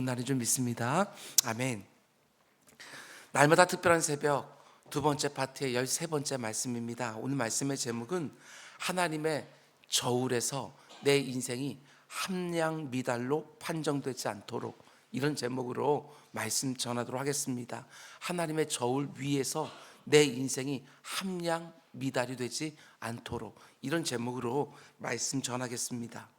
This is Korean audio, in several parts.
날인 줄 믿습니다. 아멘. 날마다 특별한 새벽 두 번째 파트의 13번째 말씀입니다. 오늘 말씀의 제목은 하나님의 저울에서 내 인생이 함량 미달로 판정되지 않도록, 이런 제목으로 말씀 전하도록 하겠습니다. 하나님의 저울 위에서 내 인생이 함량 미달이 되지 않도록, 이런 제목으로 말씀 전하겠습니다.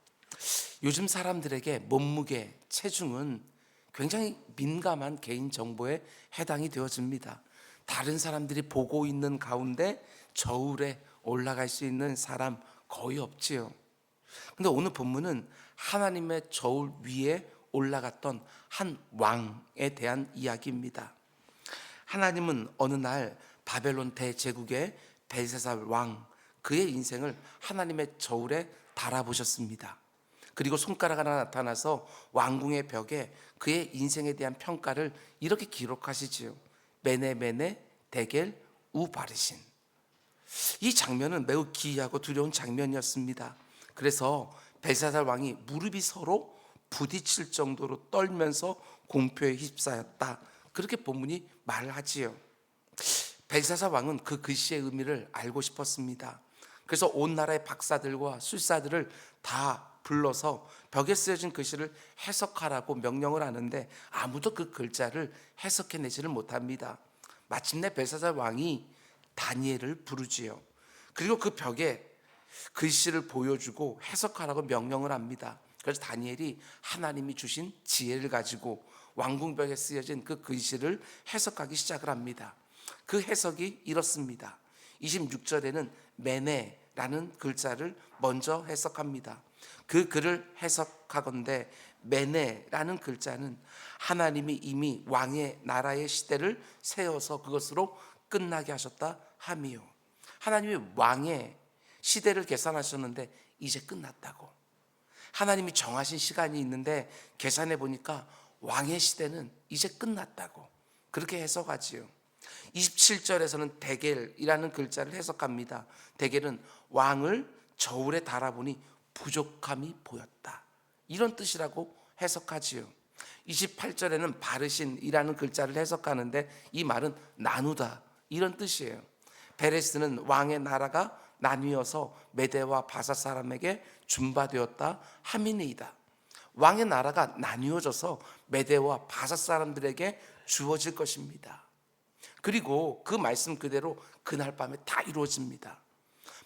요즘 사람들에게 몸무게, 체중은 굉장히 민감한 개인정보에 해당이 되어집니다. 다른 사람들이 보고 있는 가운데 저울에 올라갈 수 있는 사람 거의 없지요. 근데 오늘 본문은 하나님의 저울 위에 올라갔던 한 왕에 대한 이야기입니다. 하나님은 어느 날 바벨론 대제국의 벨사살 왕, 그의 인생을 하나님의 저울에 달아보셨습니다. 그리고 손가락 하나 나타나서 왕궁의 벽에 그의 인생에 대한 평가를 이렇게 기록하시지요. 메네 메네 데겔 우바르신. 이 장면은 매우 기이하고 두려운 장면이었습니다. 그래서 벨사살 왕이 무릎이 서로 부딪힐 정도로 떨면서 공포에 휩싸였다, 그렇게 본문이 말을 하지요. 벨사살 왕은 그 글씨의 의미를 알고 싶었습니다. 그래서 온 나라의 박사들과 술사들을 다 불러서 벽에 쓰여진 글씨를 해석하라고 명령을 하는데 아무도 그 글자를 해석해내지를 못합니다. 마침내 벨사살 왕이 다니엘을 부르지요. 그리고 그 벽에 글씨를 보여주고 해석하라고 명령을 합니다. 그래서 다니엘이 하나님이 주신 지혜를 가지고 왕궁벽에 쓰여진 그 글씨를 해석하기 시작을 합니다. 그 해석이 이렇습니다. 26절에는 메네라는 글자를 먼저 해석합니다. 그 글을 해석하건대 메네라는 글자는 하나님이 이미 왕의 나라의 시대를 세워서 그것으로 끝나게 하셨다 함이요. 하나님이 왕의 시대를 계산하셨는데 이제 끝났다고. 하나님이 정하신 시간이 있는데 계산해 보니까 왕의 시대는 이제 끝났다고, 그렇게 해석하지요. 27절에서는 데겔이라는 글자를 해석합니다. 데겔은 왕을 저울에 달아보니 부족함이 보였다, 이런 뜻이라고 해석하지요. 28절에는 바르신이라는 글자를 해석하는데 이 말은 나누다, 이런 뜻이에요. 베레스는 왕의 나라가 나뉘어서 메대와 바사 사람에게 준바되었다 함이니이다. 왕의 나라가 나뉘어져서 메대와 바사 사람들에게 주어질 것입니다. 그리고 그 말씀 그대로 그날 밤에 다 이루어집니다.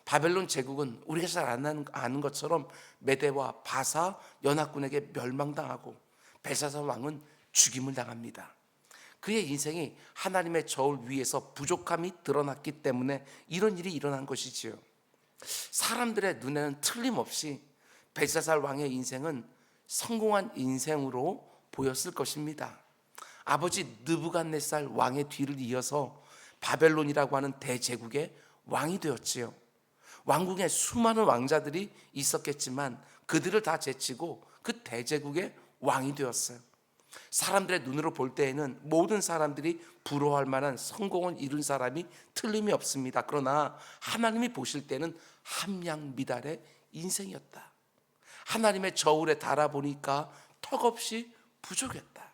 바벨론 제국은 우리가 잘 아는 것처럼 메대와 바사 연합군에게 멸망당하고 벨사살 왕은 죽임을 당합니다. 그의 인생이 하나님의 저울 위에서 부족함이 드러났기 때문에 이런 일이 일어난 것이지요. 사람들의 눈에는 틀림없이 벨사살 왕의 인생은 성공한 인생으로 보였을 것입니다. 아버지 느부갓네살 왕의 뒤를 이어서 바벨론이라고 하는 대제국의 왕이 되었지요. 왕궁에 수많은 왕자들이 있었겠지만 그들을 다 제치고 그 대제국의 왕이 되었어요. 사람들의 눈으로 볼 때에는 모든 사람들이 부러워할 만한 성공을 이룬 사람이 틀림이 없습니다. 그러나 하나님이 보실 때는 함량미달의 인생이었다. 하나님의 저울에 달아보니까 턱없이 부족했다.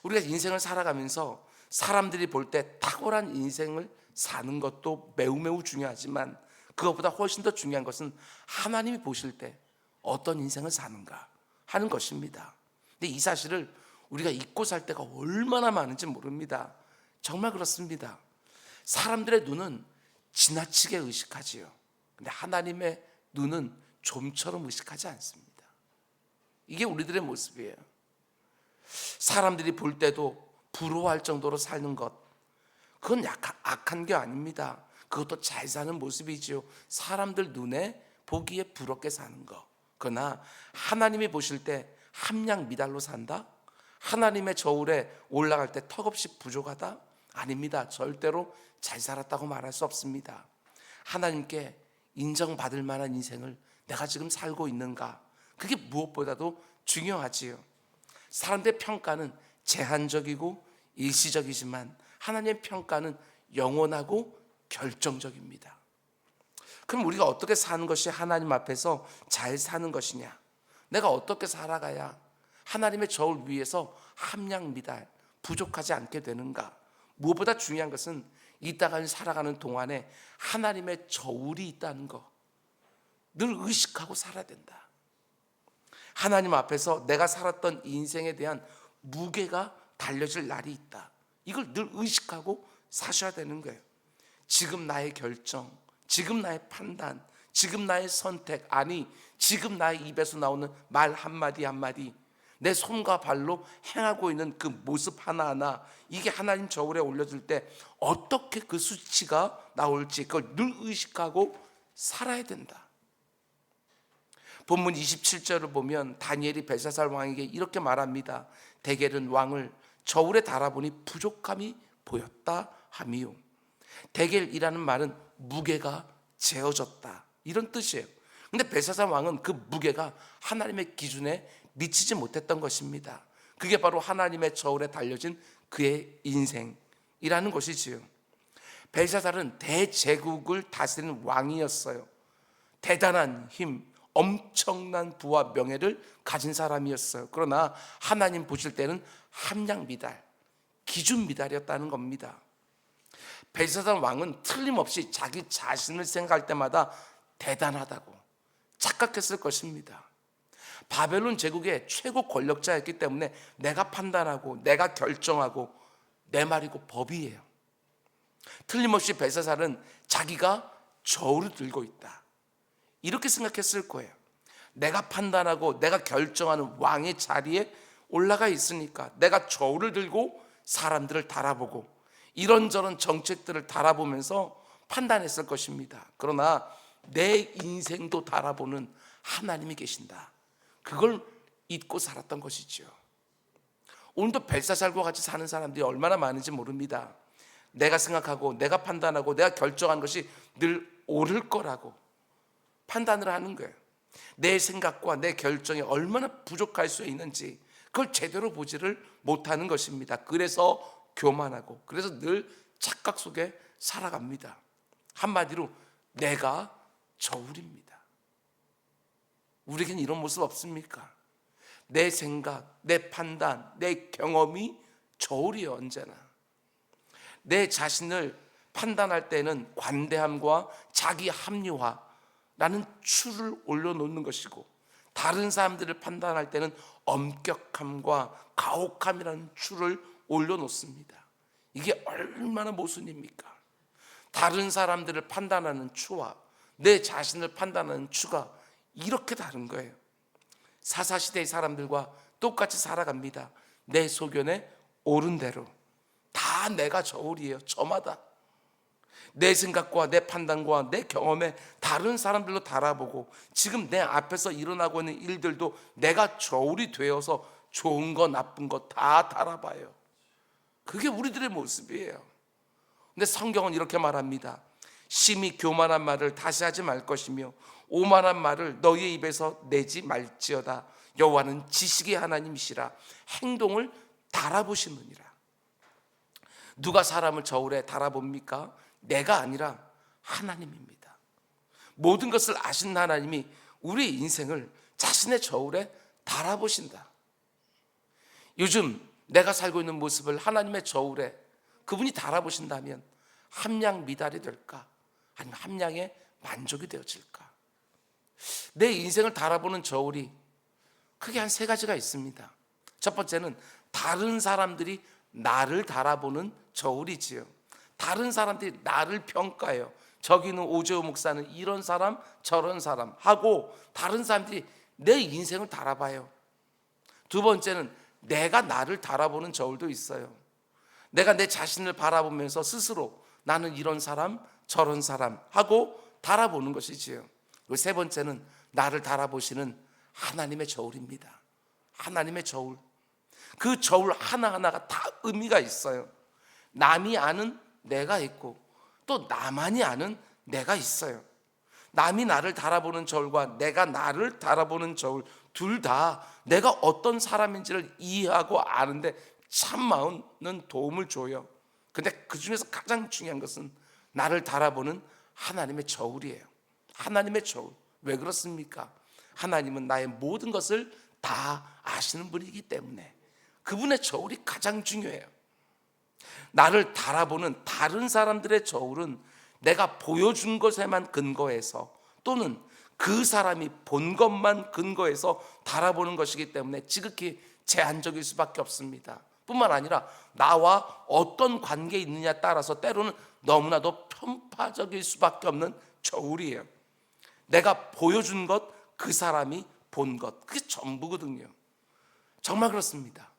우리가 인생을 살아가면서 사람들이 볼 때 탁월한 인생을 사는 것도 매우 중요하지만 그것보다 훨씬 더 중요한 것은 하나님이 보실 때 어떤 인생을 사는가 하는 것입니다. 근데 이 사실을 우리가 잊고 살 때가 얼마나 많은지 모릅니다. 정말 그렇습니다. 사람들의 눈은 지나치게 의식하지요. 근데 하나님의 눈은 좀처럼 의식하지 않습니다. 이게 우리들의 모습이에요. 사람들이 볼 때도 부러워할 정도로 사는 것, 그건 악한 게 아닙니다. 그것도 잘 사는 모습이지요. 사람들 눈에 보기에 부럽게 사는 것. 그러나 하나님이 보실 때 함량 미달로 산다? 하나님의 저울에 올라갈 때 턱없이 부족하다? 아닙니다. 절대로 잘 살았다고 말할 수 없습니다. 하나님께 인정받을 만한 인생을 내가 지금 살고 있는가? 그게 무엇보다도 중요하지요. 사람들의 평가는 제한적이고 일시적이지만 하나님의 평가는 영원하고 결정적입니다. 그럼 우리가 어떻게 사는 것이 하나님 앞에서 잘 사는 것이냐? 내가 어떻게 살아가야 하나님의 저울 위에서 함량미달 부족하지 않게 되는가? 무엇보다 중요한 것은 이 땅을 살아가는 동안에 하나님의 저울이 있다는 거 늘 의식하고 살아야 된다. 하나님 앞에서 내가 살았던 인생에 대한 무게가 달려질 날이 있다. 이걸 늘 의식하고 사셔야 되는 거예요. 지금 나의 결정, 지금 나의 판단, 지금 나의 선택, 아니 지금 나의 입에서 나오는 말 한마디 한마디, 내 손과 발로 행하고 있는 그 모습 하나하나, 이게 하나님 저울에 올려줄 때 어떻게 그 수치가 나올지 그걸 늘 의식하고 살아야 된다. 본문 27절을 보면 다니엘이 벨사살 왕에게 이렇게 말합니다. 다니엘은 왕을 저울에 달아보니 부족함이 보였다 하미요. 다니엘이라는 말은 무게가 재어졌다, 이런 뜻이에요. 근데 벨사살 왕은 그 무게가 하나님의 기준에 미치지 못했던 것입니다. 그게 바로 하나님의 저울에 달려진 그의 인생이라는 것이지요. 벨사살은 대제국을 다스리는 왕이었어요. 대단한 힘, 엄청난 부와 명예를 가진 사람이었어요. 그러나 하나님 보실 때는 함량 미달, 기준 미달이었다는 겁니다. 벨사살 왕은 틀림없이 자기 자신을 생각할 때마다 대단하다고 착각했을 것입니다. 바벨론 제국의 최고 권력자였기 때문에 내가 판단하고 내가 결정하고 내 말이고 법이에요. 틀림없이 벨사살은 자기가 저울을 들고 있다, 이렇게 생각했을 거예요. 내가 판단하고 내가 결정하는 왕의 자리에 올라가 있으니까 내가 저울을 들고 사람들을 달아보고 이런저런 정책들을 달아보면서 판단했을 것입니다. 그러나 내 인생도 달아보는 하나님이 계신다, 그걸 잊고 살았던 것이죠. 오늘도 벨사살과 같이 사는 사람들이 얼마나 많은지 모릅니다. 내가 생각하고 내가 판단하고 내가 결정한 것이 늘 옳을 거라고 판단을 하는 거예요. 내 생각과 내 결정이 얼마나 부족할 수 있는지 그걸 제대로 보지를 못하는 것입니다. 그래서 교만하고, 그래서 늘 착각 속에 살아갑니다. 한마디로 내가 저울입니다. 우리에겐 이런 모습 없습니까? 내 생각, 내 판단, 내 경험이 저울이에요. 언제나 내 자신을 판단할 때는 관대함과 자기 합리화라는 추를 올려놓는 것이고, 다른 사람들을 판단할 때는 엄격함과 가혹함이라는 추를 올려놓습니다. 이게 얼마나 모순입니까? 다른 사람들을 판단하는 추와 내 자신을 판단하는 추가 이렇게 다른 거예요. 사사시대의 사람들과 똑같이 살아갑니다. 내 소견에 옳은 대로 다 내가 저울이에요. 저마다 내 생각과 내 판단과 내 경험에 다른 사람들로 달아보고, 지금 내 앞에서 일어나고 있는 일들도 내가 저울이 되어서 좋은 거 나쁜 거 다 달아봐요. 그게 우리들의 모습이에요. 근데 성경은 이렇게 말합니다. 심히 교만한 말을 다시 하지 말 것이며 오만한 말을 너희의 입에서 내지 말지어다. 여호와는 지식의 하나님이시라. 행동을 달아보시느니라. 누가 사람을 저울에 달아봅니까? 내가 아니라 하나님입니다. 모든 것을 아신 하나님이 우리 인생을 자신의 저울에 달아보신다. 요즘 내가 살고 있는 모습을 하나님의 저울에 그분이 달아보신다면 함량 미달이 될까? 아니면 함량의 만족이 되어질까? 내 인생을 달아보는 저울이 크게 한 세 가지가 있습니다. 첫 번째는 다른 사람들이 나를 달아보는 저울이지요. 다른 사람들이 나를 평가해요. 저기는 오재호 목사는 이런 사람 저런 사람 하고 다른 사람들이 내 인생을 달아봐요. 두 번째는 내가 나를 달아보는 저울도 있어요. 내가 내 자신을 바라보면서 스스로 나는 이런 사람 저런 사람 하고 달아보는 것이지요. 그리고 세 번째는 나를 달아보시는 하나님의 저울입니다. 하나님의 저울. 그 저울 하나하나가 다 의미가 있어요. 남이 아는 내가 있고 또 나만이 아는 내가 있어요. 남이 나를 달아보는 저울과 내가 나를 달아보는 저울 둘 다 내가 어떤 사람인지를 이해하고 아는데 참 많은 도움을 줘요. 근데 그 중에서 가장 중요한 것은 나를 달아보는 하나님의 저울이에요. 하나님의 저울. 왜 그렇습니까? 하나님은 나의 모든 것을 다 아시는 분이기 때문에 그분의 저울이 가장 중요해요. 나를 달아보는 다른 사람들의 저울은 내가 보여준 것에만 근거해서 또는 그 사람이 본 것만 근거해서 달아보는 것이기 때문에 지극히 제한적일 수밖에 없습니다. 뿐만 아니라 나와 어떤 관계에 있느냐에 따라서 때로는 너무나도 편파적일 수밖에 없는 저울이에요. 내가 보여준 것, 그 사람이 본 것, 그게 전부거든요. 정말 그렇습니다.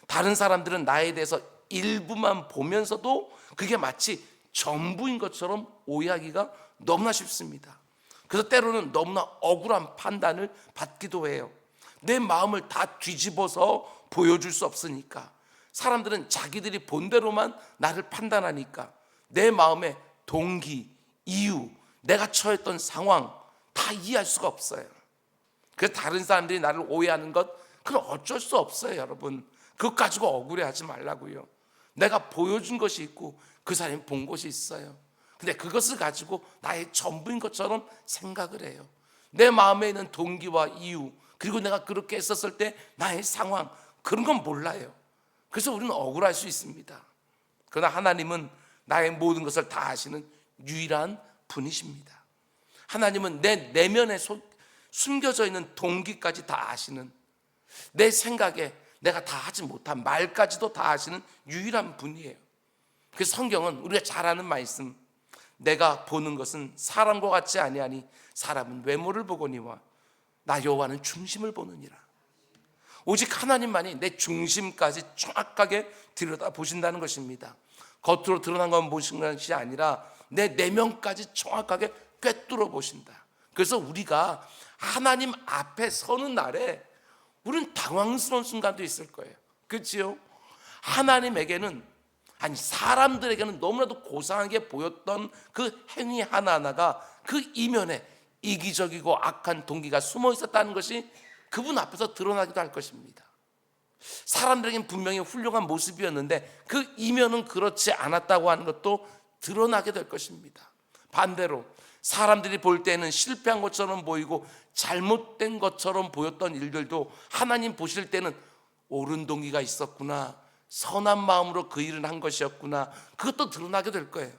다른 사람들은 나에 대해서 일부만 보면서도 그게 마치 전부인 것처럼 오해하기가 너무나 쉽습니다. 그래서 때로는 너무나 억울한 판단을 받기도 해요. 내 마음을 다 뒤집어서 보여줄 수 없으니까, 사람들은 자기들이 본 대로만 나를 판단하니까 내 마음의 동기, 이유, 내가 처했던 상황 다 이해할 수가 없어요. 그래서 다른 사람들이 나를 오해하는 것, 그건 어쩔 수 없어요. 여러분, 그것 가지고 억울해하지 말라고요. 내가 보여준 것이 있고 그 사람이 본 것이 있어요. 근데 그것을 가지고 나의 전부인 것처럼 생각을 해요. 내 마음에 있는 동기와 이유, 그리고 내가 그렇게 했었을 때 나의 상황, 그런 건 몰라요. 그래서 우리는 억울할 수 있습니다. 그러나 하나님은 나의 모든 것을 다 아시는 유일한 분이십니다. 하나님은 내 내면에 숨겨져 있는 동기까지 다 아시는, 내 생각에 내가 다 하지 못한 말까지도 다 아시는 유일한 분이에요. 그 성경은 우리가 잘 아는 말씀, 내가 보는 것은 사람과 같지 아니하니 사람은 외모를 보거니와 나 여호와는 중심을 보느니라. 오직 하나님만이 내 중심까지 정확하게 들여다보신다는 것입니다. 겉으로 드러난 것만 보시는 것이 아니라 내 내면까지 정확하게 꿰뚫어 보신다. 그래서 우리가 하나님 앞에 서는 날에 우리는 당황스러운 순간도 있을 거예요. 그렇지요? 하나님에게는, 아니 사람들에게는 너무나도 고상하게 보였던 그 행위 하나하나가 그 이면에 이기적이고 악한 동기가 숨어 있었다는 것이 그분 앞에서 드러나기도 할 것입니다. 사람들에게는 분명히 훌륭한 모습이었는데 그 이면은 그렇지 않았다고 하는 것도 드러나게 될 것입니다. 반대로 사람들이 볼 때는 실패한 것처럼 보이고 잘못된 것처럼 보였던 일들도 하나님 보실 때는 옳은 동기가 있었구나, 선한 마음으로 그 일을 한 것이었구나, 그것도 드러나게 될 거예요.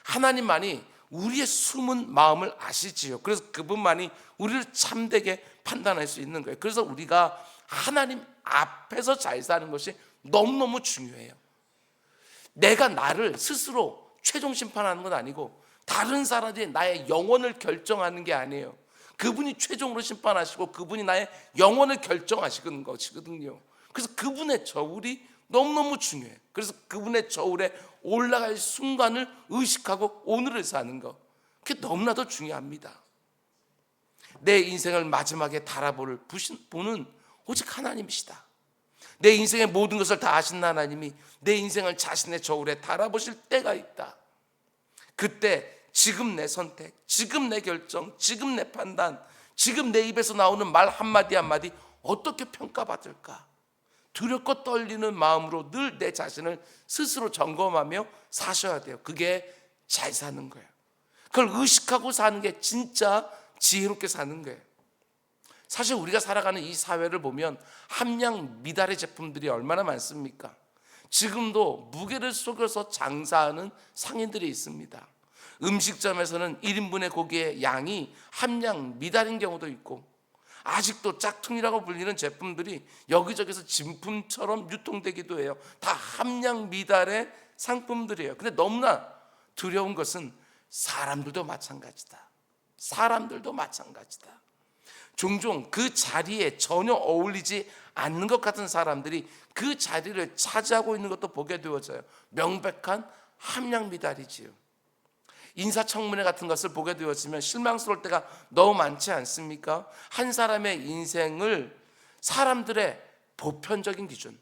하나님만이 우리의 숨은 마음을 아시지요. 그래서 그분만이 우리를 참되게 판단할 수 있는 거예요. 그래서 우리가 하나님 앞에서 잘 사는 것이 너무너무 중요해요. 내가 나를 스스로 최종 심판하는 건 아니고 다른 사람들이 나의 영혼을 결정하는 게 아니에요. 그분이 최종으로 심판하시고 그분이 나의 영혼을 결정하시는 것이거든요. 그래서 그분의 저울이 너무너무 중요해요. 그래서 그분의 저울에 올라갈 순간을 의식하고 오늘을 사는 것, 그게 너무나도 중요합니다. 내 인생을 마지막에 달아볼 분은 오직 하나님이시다. 내 인생의 모든 것을 다 아신 하나님이 내 인생을 자신의 저울에 달아보실 때가 있다. 그때 지금 내 선택, 지금 내 결정, 지금 내 판단, 지금 내 입에서 나오는 말 한마디 한마디 어떻게 평가받을까? 두렵고 떨리는 마음으로 늘 내 자신을 스스로 점검하며 사셔야 돼요. 그게 잘 사는 거예요. 그걸 의식하고 사는 게 진짜 지혜롭게 사는 거예요. 사실 우리가 살아가는 이 사회를 보면 함량 미달의 제품들이 얼마나 많습니까? 지금도 무게를 속여서 장사하는 상인들이 있습니다. 음식점에서는 1인분의 고기의 양이 함량 미달인 경우도 있고, 아직도 짝퉁이라고 불리는 제품들이 여기저기서 진품처럼 유통되기도 해요. 다 함량 미달의 상품들이에요. 근데 너무나 두려운 것은 사람들도 마찬가지다. 사람들도 마찬가지다. 종종 그 자리에 전혀 어울리지 않는 것 같은 사람들이 그 자리를 차지하고 있는 것도 보게 되어져요. 명백한 함량 미달이지요. 인사청문회 같은 것을 보게 되었으면 실망스러울 때가 너무 많지 않습니까? 한 사람의 인생을 사람들의 보편적인 기준,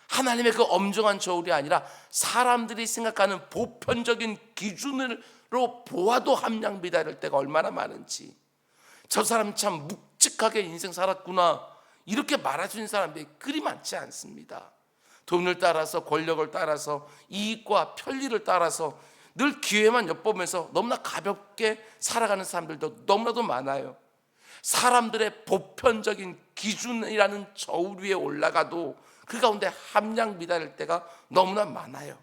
하나님의 그 엄정한 저울이 아니라 사람들이 생각하는 보편적인 기준으로 보아도 함량 미달일 때가 얼마나 많은지, 저 사람 참 묵직하게 인생 살았구나, 이렇게 말할 수 있는 사람들이 그리 많지 않습니다. 돈을 따라서, 권력을 따라서, 이익과 편리를 따라서 늘 기회만 엿보면서 너무나 가볍게 살아가는 사람들도 너무나도 많아요. 사람들의 보편적인 기준이라는 저울 위에 올라가도 그 가운데 함량 미달할 때가 너무나 많아요.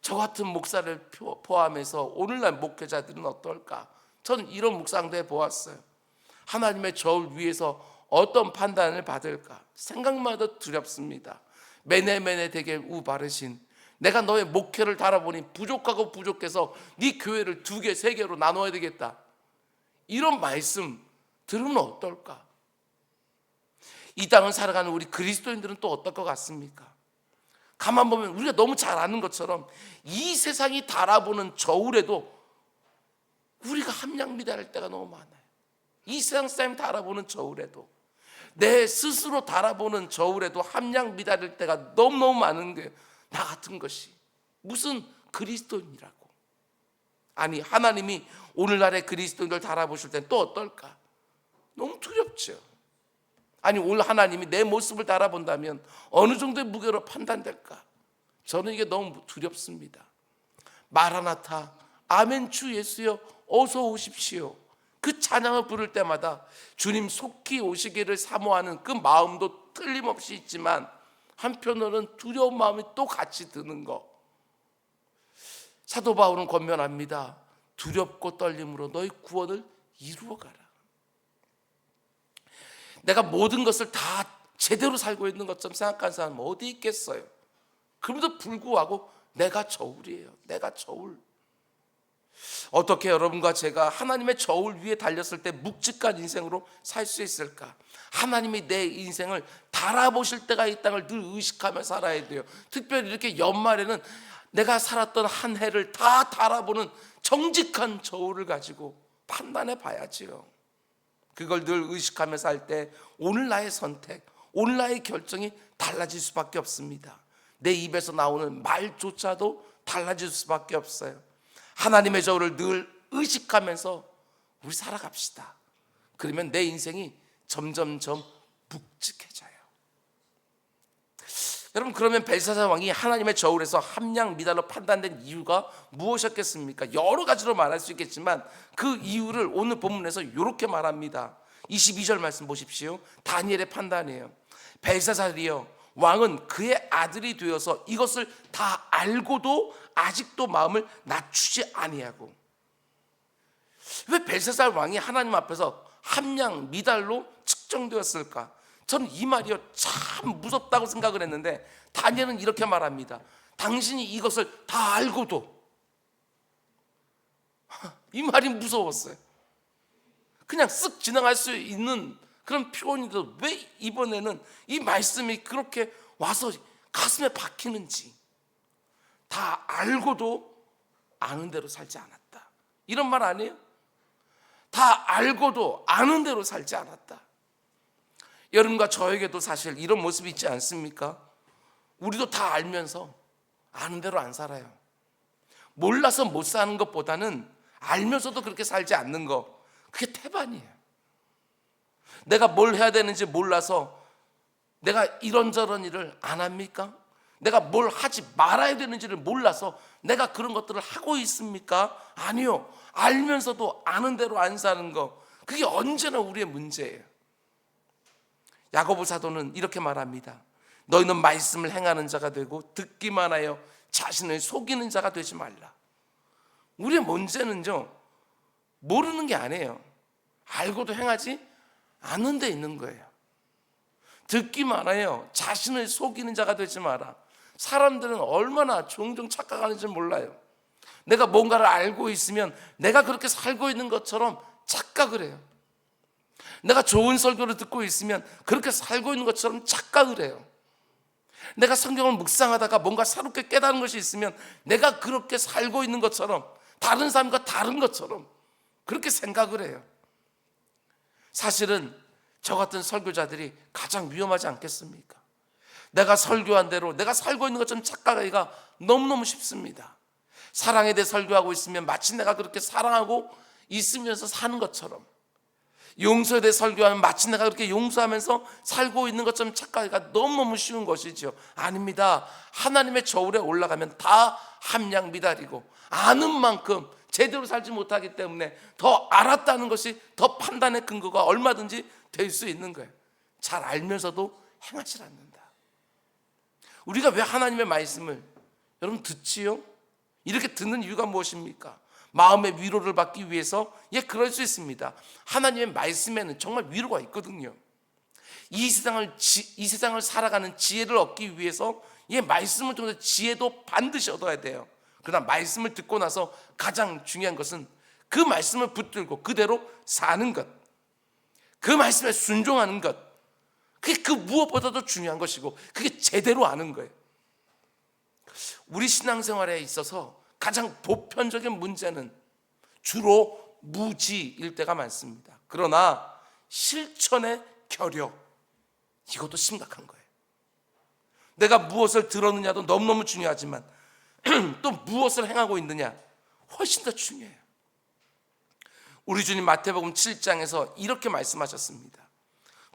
저 같은 목사를 포함해서 오늘날 목회자들은 어떨까? 저는 이런 묵상도 해보았어요. 하나님의 저울 위에서 어떤 판단을 받을까? 생각만 해도 두렵습니다. 매네매네 되게 우바르신, 내가 너의 목회를 달아보니 부족하고 부족해서 네 교회를 2개, 3개로 나눠야 되겠다, 이런 말씀 들으면 어떨까? 이 땅을 살아가는 우리 그리스도인들은 또 어떨 것 같습니까? 가만 보면 우리가 너무 잘 아는 것처럼 이 세상이 달아보는 저울에도 우리가 함량 미달할 때가 너무 많아요. 이 세상 사람이 달아보는 저울에도, 내 스스로 달아보는 저울에도 함량 미달할 때가 너무너무 많은 게 나 같은 것이 무슨 그리스도인이라고. 아니, 하나님이 오늘날의 그리스도인들 달아보실 땐 또 어떨까? 너무 두렵죠. 아니, 오늘 하나님이 내 모습을 달아본다면 어느 정도의 무게로 판단될까? 저는 이게 너무 두렵습니다. 마라나타, 아멘 주 예수여 어서 오십시오, 그 찬양을 부를 때마다 주님 속히 오시기를 사모하는 그 마음도 틀림없이 있지만 한편으로는 두려운 마음이 또 같이 드는 거. 사도 바울은 권면합니다. 두렵고 떨림으로 너희 구원을 이루어가라. 내가 모든 것을 다 제대로 살고 있는 것처럼 생각하는 사람은 어디 있겠어요? 그럼에도 불구하고 내가 저울이에요. 내가 저울. 어떻게 여러분과 제가 하나님의 저울 위에 달렸을 때 묵직한 인생으로 살 수 있을까? 하나님이 내 인생을 달아보실 때가 있다는 걸 늘 의식하며 살아야 돼요. 특별히 이렇게 연말에는 내가 살았던 한 해를 다 달아보는 정직한 저울을 가지고 판단해 봐야지요. 그걸 늘 의식하며 살 때 오늘 나의 선택, 오늘 나의 결정이 달라질 수밖에 없습니다. 내 입에서 나오는 말조차도 달라질 수밖에 없어요. 하나님의 저울을 늘 의식하면서 우리 살아갑시다. 그러면 내 인생이 점점점 묵직해져요. 여러분, 그러면 벨사살 왕이 하나님의 저울에서 함량 미달로 판단된 이유가 무엇이었겠습니까? 여러 가지로 말할 수 있겠지만 그 이유를 오늘 본문에서 이렇게 말합니다. 22절 말씀 보십시오. 다니엘의 판단이에요. 벨사살이여, 왕은 그의 아들이 되어서 이것을 다 알고도 아직도 마음을 낮추지 아니하고. 왜 벨사살 왕이 하나님 앞에서 함량 미달로 측정되었을까? 저는 이 말이요 참 무섭다고 생각을 했는데 다니엘은 이렇게 말합니다. 당신이 이것을 다 알고도. 이 말이 무서웠어요. 그냥 쓱 지나갈 수 있는 그런 표현인데도 왜 이번에는 이 말씀이 그렇게 와서 가슴에 박히는지. 다 알고도 아는 대로 살지 않았다, 이런 말 아니에요? 다 알고도 아는 대로 살지 않았다. 여러분과 저에게도 사실 이런 모습이 있지 않습니까? 우리도 다 알면서 아는 대로 안 살아요. 몰라서 못 사는 것보다는 알면서도 그렇게 살지 않는 거, 그게 태반이에요. 내가 뭘 해야 되는지 몰라서 내가 이런저런 일을 안 합니까? 내가 뭘 하지 말아야 되는지를 몰라서 내가 그런 것들을 하고 있습니까? 아니요. 알면서도 아는 대로 안 사는 거, 그게 언제나 우리의 문제예요. 야고보 사도는 이렇게 말합니다. 너희는 말씀을 행하는 자가 되고 듣기만 하여 자신을 속이는 자가 되지 말라. 우리의 문제는요, 모르는 게 아니에요. 알고도 행하지 않는 데 있는 거예요. 듣기만 해요. 자신을 속이는 자가 되지 마라. 사람들은 얼마나 종종 착각하는지 몰라요. 내가 뭔가를 알고 있으면 내가 그렇게 살고 있는 것처럼 착각을 해요. 내가 좋은 설교를 듣고 있으면 그렇게 살고 있는 것처럼 착각을 해요. 내가 성경을 묵상하다가 뭔가 새롭게 깨달은 것이 있으면 내가 그렇게 살고 있는 것처럼, 다른 사람과 다른 것처럼 그렇게 생각을 해요. 사실은 저 같은 설교자들이 가장 위험하지 않겠습니까? 내가 설교한 대로 내가 살고 있는 것처럼 착각하기가 너무너무 쉽습니다. 사랑에 대해 설교하고 있으면 마치 내가 그렇게 사랑하고 있으면서 사는 것처럼, 용서에 대해 설교하면 마치 내가 그렇게 용서하면서 살고 있는 것처럼 착각하기가 너무너무 쉬운 것이죠. 아닙니다. 하나님의 저울에 올라가면 다 함량 미달이고 아는 만큼 제대로 살지 못하기 때문에 더 알았다는 것이 더 판단의 근거가 얼마든지 될 수 있는 거예요. 잘 알면서도 행하지 않는다. 우리가 왜 하나님의 말씀을 여러분 듣지요? 이렇게 듣는 이유가 무엇입니까? 마음의 위로를 받기 위해서. 그럴 수 있습니다. 하나님의 말씀에는 정말 위로가 있거든요. 이 세상을 살아가는 지혜를 얻기 위해서 말씀을 통해서 지혜도 반드시 얻어야 돼요. 그러나 말씀을 듣고 나서 가장 중요한 것은 그 말씀을 붙들고 그대로 사는 것, 그 말씀에 순종하는 것, 그게 그 무엇보다도 중요한 것이고, 그게 제대로 아는 거예요. 우리 신앙생활에 있어서 가장 보편적인 문제는 주로 무지일 때가 많습니다. 그러나 실천의 결여, 이것도 심각한 거예요. 내가 무엇을 들었느냐도 너무너무 중요하지만 또 무엇을 행하고 있느냐, 훨씬 더 중요해요. 우리 주님 마태복음 7장에서 이렇게 말씀하셨습니다.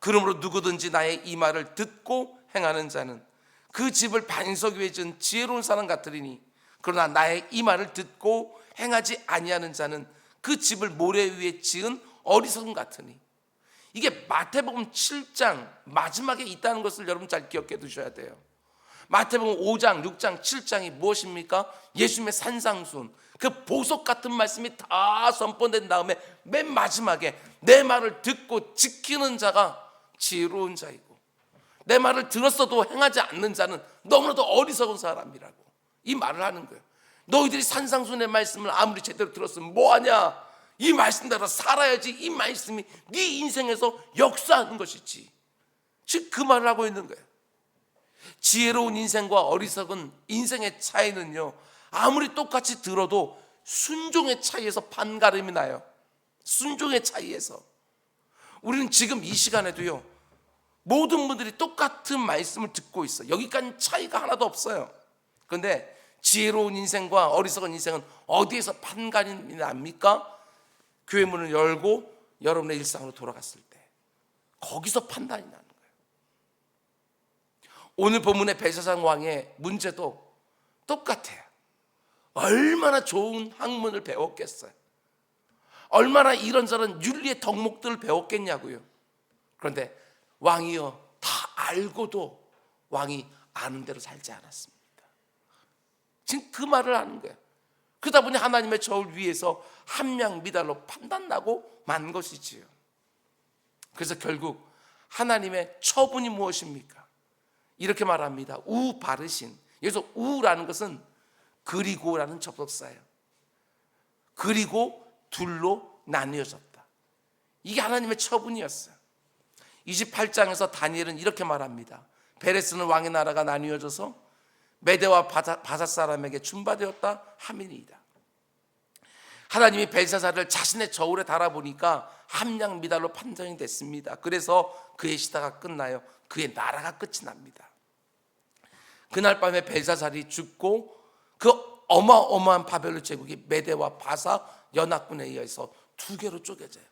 그러므로 누구든지 나의 이 말을 듣고 행하는 자는 그 집을 반석 위에 지은 지혜로운 사람 같으리니, 그러나 나의 이 말을 듣고 행하지 아니하는 자는 그 집을 모래 위에 지은 어리석음 같으니. 이게 마태복음 7장 마지막에 있다는 것을 여러분 잘 기억해 두셔야 돼요. 마태복음 5장, 6장, 7장이 무엇입니까? 예수님의 산상수훈, 그 보석 같은 말씀이 다 선포된 다음에 맨 마지막에 내 말을 듣고 지키는 자가 지혜로운 자이고, 내 말을 들었어도 행하지 않는 자는 너무나도 어리석은 사람이라고 이 말을 하는 거예요. 너희들이 산상수훈의 말씀을 아무리 제대로 들었으면 뭐하냐? 이 말씀대로 살아야지. 이 말씀이 네 인생에서 역사하는 것이지. 즉 그 말을 하고 있는 거예요. 지혜로운 인생과 어리석은 인생의 차이는요, 아무리 똑같이 들어도 순종의 차이에서 판가름이 나요. 순종의 차이에서. 우리는 지금 이 시간에도요, 모든 분들이 똑같은 말씀을 듣고 있어요. 여기까지 차이가 하나도 없어요. 그런데 지혜로운 인생과 어리석은 인생은 어디에서 판가름이 납니까? 교회 문을 열고 여러분의 일상으로 돌아갔을 때, 거기서 판단이 나는 거예요. 오늘 본문의 벨사살 왕의 문제도 똑같아요. 얼마나 좋은 학문을 배웠겠어요. 얼마나 이런저런 윤리의 덕목들을 배웠겠냐고요. 그런데 왕이요, 다 알고도 왕이 아는 대로 살지 않았습니다. 지금 그 말을 하는 거예요. 그러다 보니 하나님의 저울 위에서 함량미달로 판단나고 만 것이지요. 그래서 결국 하나님의 처분이 무엇입니까? 이렇게 말합니다. 우 바르신. 여기서 우라는 것은 그리고라는 접속사예요. 그리고 둘로 나뉘어졌다. 이게 하나님의 처분이었어요. 28장에서 다니엘은 이렇게 말합니다. 베레스는 왕의 나라가 나뉘어져서 메대와 바사 사람에게 준바되었다 함이니이다. 하나님이 벨사살을 자신의 저울에 달아보니까 함량미달로 판정이 됐습니다. 그래서 그의 시대가 끝나요. 그의 나라가 끝이 납니다. 그날 밤에 벨사살이 죽고 그 어마어마한 바벨론 제국이 메대와 바사 연합군에 의해서 두 개로 쪼개져요.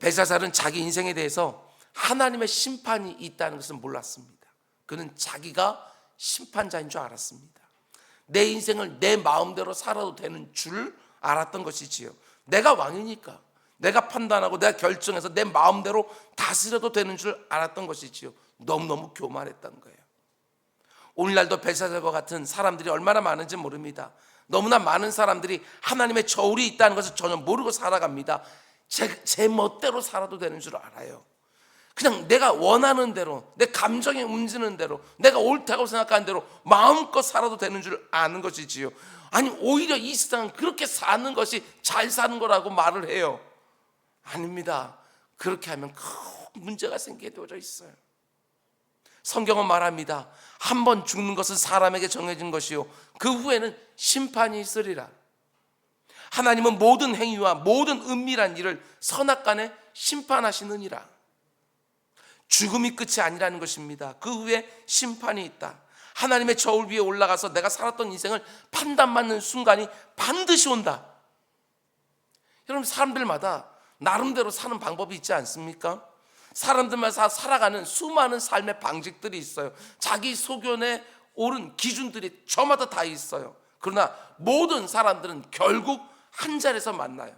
벨사살은 자기 인생에 대해서 하나님의 심판이 있다는 것은 몰랐습니다. 그는 자기가 심판자인 줄 알았습니다. 내 인생을 내 마음대로 살아도 되는 줄 알았던 것이지요. 내가 왕이니까 내가 판단하고 내가 결정해서 내 마음대로 다스려도 되는 줄 알았던 것이지요. 너무너무 교만했던 거예요. 오늘날도 벨사살과 같은 사람들이 얼마나 많은지 모릅니다. 너무나 많은 사람들이 하나님의 저울이 있다는 것을 전혀 모르고 살아갑니다. 제 멋대로 살아도 되는 줄 알아요. 그냥 내가 원하는 대로, 내 감정이 움직이는 대로, 내가 옳다고 생각하는 대로 마음껏 살아도 되는 줄 아는 것이지요. 아니, 오히려 이 세상은 그렇게 사는 것이 잘 사는 거라고 말을 해요. 아닙니다. 그렇게 하면 큰 문제가 생기게 되어져 있어요. 성경은 말합니다. 한 번 죽는 것은 사람에게 정해진 것이요, 그 후에는 심판이 있으리라. 하나님은 모든 행위와 모든 은밀한 일을 선악간에 심판하시느니라. 죽음이 끝이 아니라는 것입니다. 그 후에 심판이 있다. 하나님의 저울 위에 올라가서 내가 살았던 인생을 판단받는 순간이 반드시 온다. 여러분, 사람들마다 나름대로 사는 방법이 있지 않습니까? 사람들마다 살아가는 수많은 삶의 방식들이 있어요. 자기 소견에 옳은 기준들이 저마다 다 있어요. 그러나 모든 사람들은 결국 한 자리에서 만나요.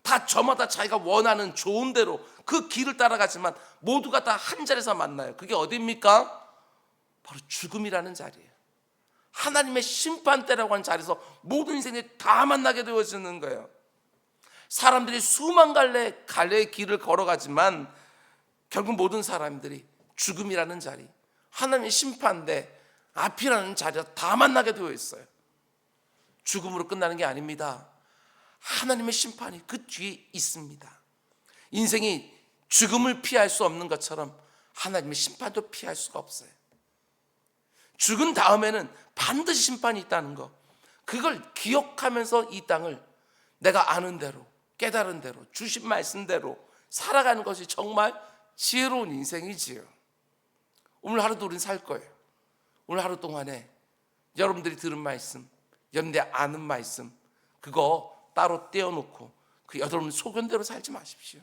다 저마다 자기가 원하는 좋은 대로 그 길을 따라가지만 모두가 다 한 자리에서 만나요. 그게 어디입니까? 바로 죽음이라는 자리예요. 하나님의 심판대라고 하는 자리에서 모든 인생이 다 만나게 되어지는 거예요. 사람들이 수만 갈래의 길을 걸어가지만 결국 모든 사람들이 죽음이라는 자리, 하나님의 심판대 앞이라는 자리에서 다 만나게 되어 있어요. 죽음으로 끝나는 게 아닙니다. 하나님의 심판이 그 뒤에 있습니다. 인생이 죽음을 피할 수 없는 것처럼 하나님의 심판도 피할 수가 없어요. 죽은 다음에는 반드시 심판이 있다는 거, 그걸 기억하면서 이 땅을 내가 아는 대로, 깨달은 대로, 주신 말씀대로 살아가는 것이 정말 지혜로운 인생이지요. 오늘 하루도 우린 살 거예요. 오늘 하루 동안에 여러분들이 들은 말씀, 여러분들이 아는 말씀, 그거 따로 떼어놓고 그 여러분 소견대로 살지 마십시오.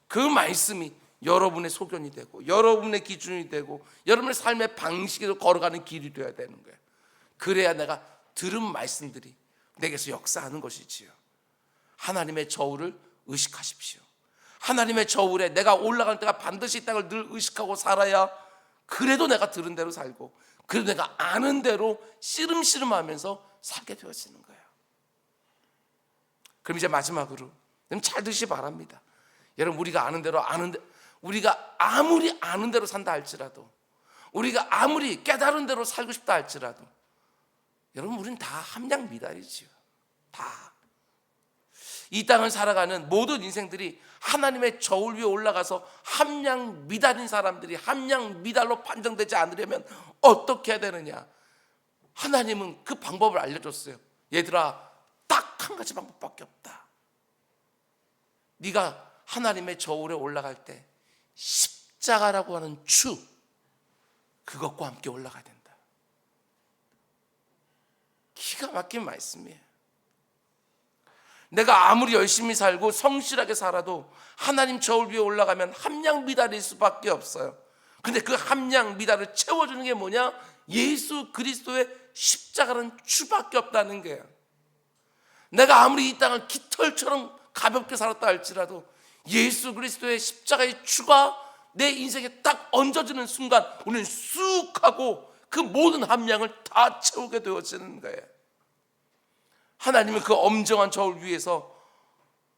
그 말씀이 여러분의 소견이 되고 여러분의 기준이 되고 여러분의 삶의 방식으로 걸어가는 길이 되어야 되는 거예요. 그래야 내가 들은 말씀들이 내게서 역사하는 것이지요. 하나님의 저울을 의식하십시오. 하나님의 저울에 내가 올라갈 때가 반드시 이 땅을 늘 의식하고 살아야 그래도 내가 들은 대로 살고 그래도 내가 아는 대로 씨름씨름하면서 살게 되어지는 거예요. 그럼 이제 마지막으로 잘 드시기 바랍니다. 여러분, 우리가 우리가 아무리 아는 대로 산다 할지라도, 우리가 아무리 깨달은 대로 살고 싶다 할지라도, 여러분, 우리는 다 함량 미달이지요. 다. 이 땅을 살아가는 모든 인생들이 하나님의 저울 위에 올라가서 함량 미달인 사람들이 함량 미달로 판정되지 않으려면 어떻게 해야 되느냐? 하나님은 그 방법을 알려줬어요. 얘들아, 딱 한 가지 방법밖에 없다. 네가 하나님의 저울에 올라갈 때 십자가라고 하는 추, 그것과 함께 올라가야 된다. 기가 막힌 말씀이에요. 내가 아무리 열심히 살고 성실하게 살아도 하나님 저울 위에 올라가면 함량 미달일 수밖에 없어요. 근데 그 함량 미달을 채워주는 게 뭐냐? 예수 그리스도의 십자가는 추밖에 없다는 거예요. 내가 아무리 이 땅을 깃털처럼 가볍게 살았다 할지라도 예수 그리스도의 십자가의 추가 내 인생에 딱 얹어지는 순간 우리는 쑥 하고 그 모든 함량을 다 채우게 되어지는 거예요. 하나님은 그 엄정한 저울 위에서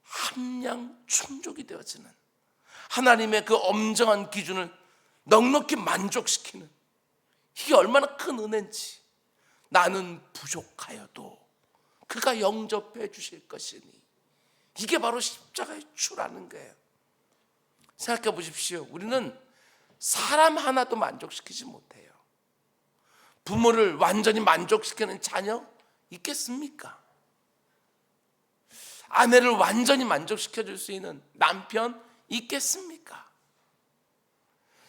함량 충족이 되어지는, 하나님의 그 엄정한 기준을 넉넉히 만족시키는, 이게 얼마나 큰 은혜인지. 나는 부족하여도 그가 영접해 주실 것이니, 이게 바로 십자가의 추라는 거예요. 생각해 보십시오. 우리는 사람 하나도 만족시키지 못해요. 부모를 완전히 만족시키는 자녀 있겠습니까? 아내를 완전히 만족시켜 줄 수 있는 남편 있겠습니까?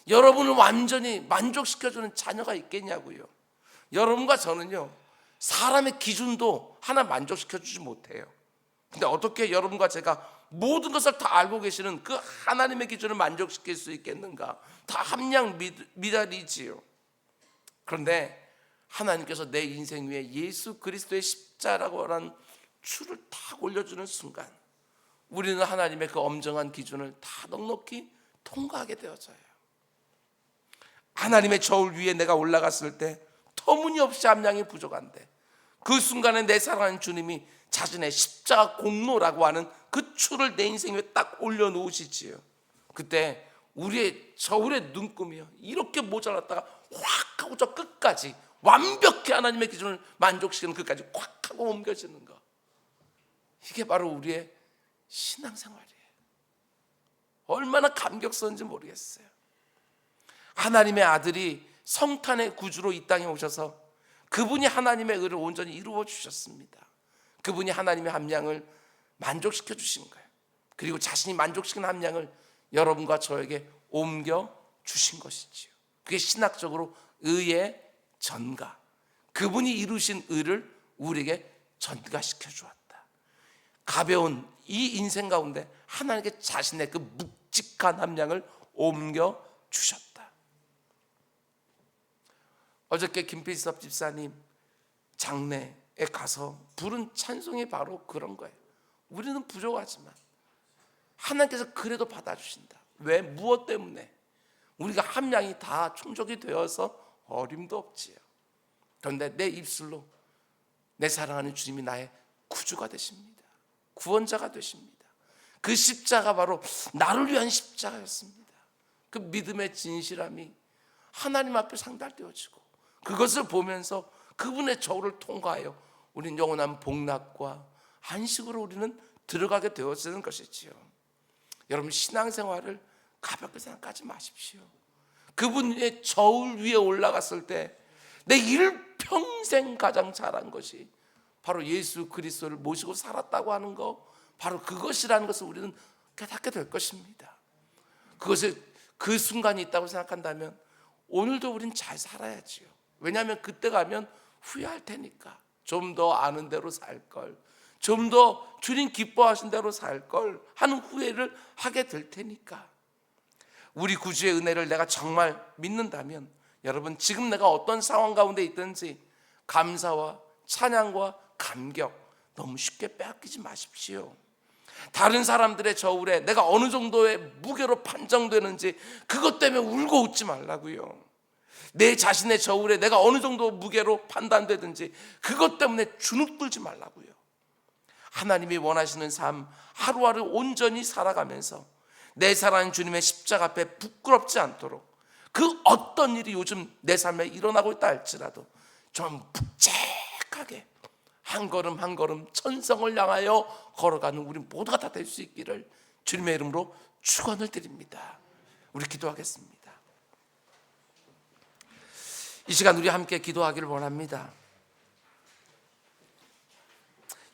여러분을 완전히 만족시켜 주는 자녀가 있겠냐고요. 여러분과 저는요, 사람의 기준도 하나 만족시켜 주지 못해요. 근데 어떻게 여러분과 제가 모든 것을 다 알고 계시는 그 하나님의 기준을 만족시킬 수 있겠는가? 다 함량 미달이지요. 그런데 하나님께서 내 인생 위에 예수 그리스도의 십자라고 하는 추를 딱 올려주는 순간 우리는 하나님의 그 엄정한 기준을 다 넉넉히 통과하게 되어져요. 하나님의 저울 위에 내가 올라갔을 때 터무니없이 함량이 부족한데 그 순간에 내 사랑하는 주님이 자신의 십자가 공로라고 하는 그 추를 내 인생 위에 딱 올려놓으시지요. 그때 우리의 저울의 눈금이요, 이렇게 모자랐다가 확 하고 저 끝까지 완벽히 하나님의 기준을 만족시키는 끝까지 확 하고 옮겨지는 거, 이게 바로 우리의 신앙생활이에요. 얼마나 감격스러운지 모르겠어요. 하나님의 아들이 성탄의 구주로 이 땅에 오셔서 그분이 하나님의 의를 온전히 이루어 주셨습니다. 그분이 하나님의 함량을 만족시켜 주신 거예요. 그리고 자신이 만족시킨 함량을 여러분과 저에게 옮겨 주신 것이지요. 그게 신학적으로 의의 전가, 그분이 이루신 의를 우리에게 전가시켜 주었다. 가벼운 이 인생 가운데 하나님께 자신의 그 묵직한 함량을 옮겨 주셨다. 어저께 김필섭 집사님 장례에 가서 부른 찬송이 바로 그런 거예요. 우리는 부족하지만 하나님께서 그래도 받아주신다. 왜? 무엇 때문에? 우리가 함량이 다 충족이 되어서 어림도 없지요. 그런데 내 입술로 내 사랑하는 주님이 나의 구주가 되십니다. 구원자가 되십니다. 그 십자가 바로 나를 위한 십자가였습니다. 그 믿음의 진실함이 하나님 앞에 상달되어지고 그것을 보면서 그분의 저울을 통과하여 우리는 영원한 복락과 안식으로 우리는 들어가게 되어지는 것이지요. 여러분, 신앙생활을 가볍게 생각하지 마십시오. 그분의 저울 위에 올라갔을 때 내 일평생 가장 잘한 것이 바로 예수 그리스도를 모시고 살았다고 하는 거, 바로 그것이라는 것을 우리는 깨닫게 될 것입니다. 그것을 그 순간이 있다고 생각한다면 오늘도 우린 잘 살아야지요. 왜냐하면 그때 가면 후회할 테니까. 좀 더 아는 대로 살 걸, 좀 더 주님 기뻐하신 대로 살 걸 하는 후회를 하게 될 테니까. 우리 구주의 은혜를 내가 정말 믿는다면 여러분, 지금 내가 어떤 상황 가운데 있든지 감사와 찬양과 감격 너무 쉽게 빼앗기지 마십시오. 다른 사람들의 저울에 내가 어느 정도의 무게로 판정되는지 그것 때문에 울고 웃지 말라고요. 내 자신의 저울에 내가 어느 정도 무게로 판단되든지 그것 때문에 주눅들지 말라고요. 하나님이 원하시는 삶 하루하루 온전히 살아가면서 내 사랑하는 주님의 십자가 앞에 부끄럽지 않도록 그 어떤 일이 요즘 내 삶에 일어나고 있다 할지라도 좀 묵직하게 한 걸음 한 걸음 천성을 향하여 걸어가는 우리 모두가 다 될 수 있기를 주님의 이름으로 축원을 드립니다. 우리 기도하겠습니다. 이 시간 우리 함께 기도하기를 원합니다.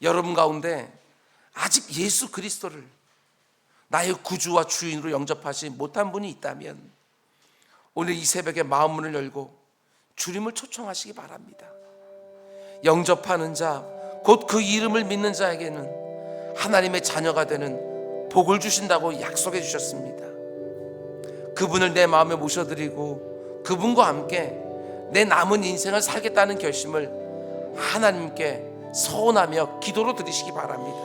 여러분 가운데 아직 예수 그리스도를 나의 구주와 주인으로 영접하지 못한 분이 있다면 오늘 이 새벽에 마음문을 열고 주님을 초청하시기 바랍니다. 영접하는 자, 곧 그 이름을 믿는 자에게는 하나님의 자녀가 되는 복을 주신다고 약속해 주셨습니다. 그분을 내 마음에 모셔드리고 그분과 함께 내 남은 인생을 살겠다는 결심을 하나님께 서원하며 기도로 드리시기 바랍니다.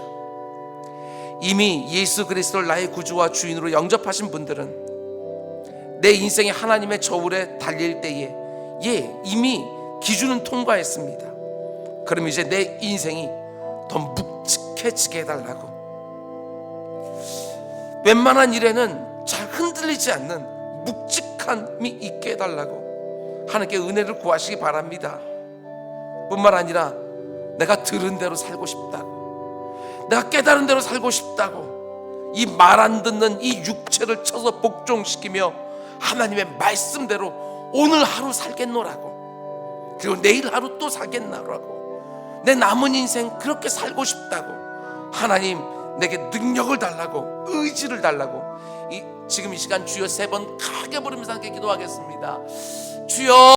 이미 예수 그리스도를 나의 구주와 주인으로 영접하신 분들은 내 인생이 하나님의 저울에 달릴 때에 이미 기준은 통과했습니다. 그럼 이제 내 인생이 더 묵직해지게 해달라고, 웬만한 일에는 잘 흔들리지 않는 묵직함이 있게 해달라고 하나님께 은혜를 구하시기 바랍니다. 뿐만 아니라 내가 들은 대로 살고 싶다고, 내가 깨달은 대로 살고 싶다고 이 말 안 듣는 이 육체를 쳐서 복종시키며 하나님의 말씀대로 오늘 하루 살겠노라고, 그리고 내일 하루 또 살겠노라고, 내 남은 인생 그렇게 살고 싶다고 하나님 내게 능력을 달라고, 의지를 달라고 지금 이 시간 주여 3번 크게 부르면서 함께 기도하겠습니다. 주여.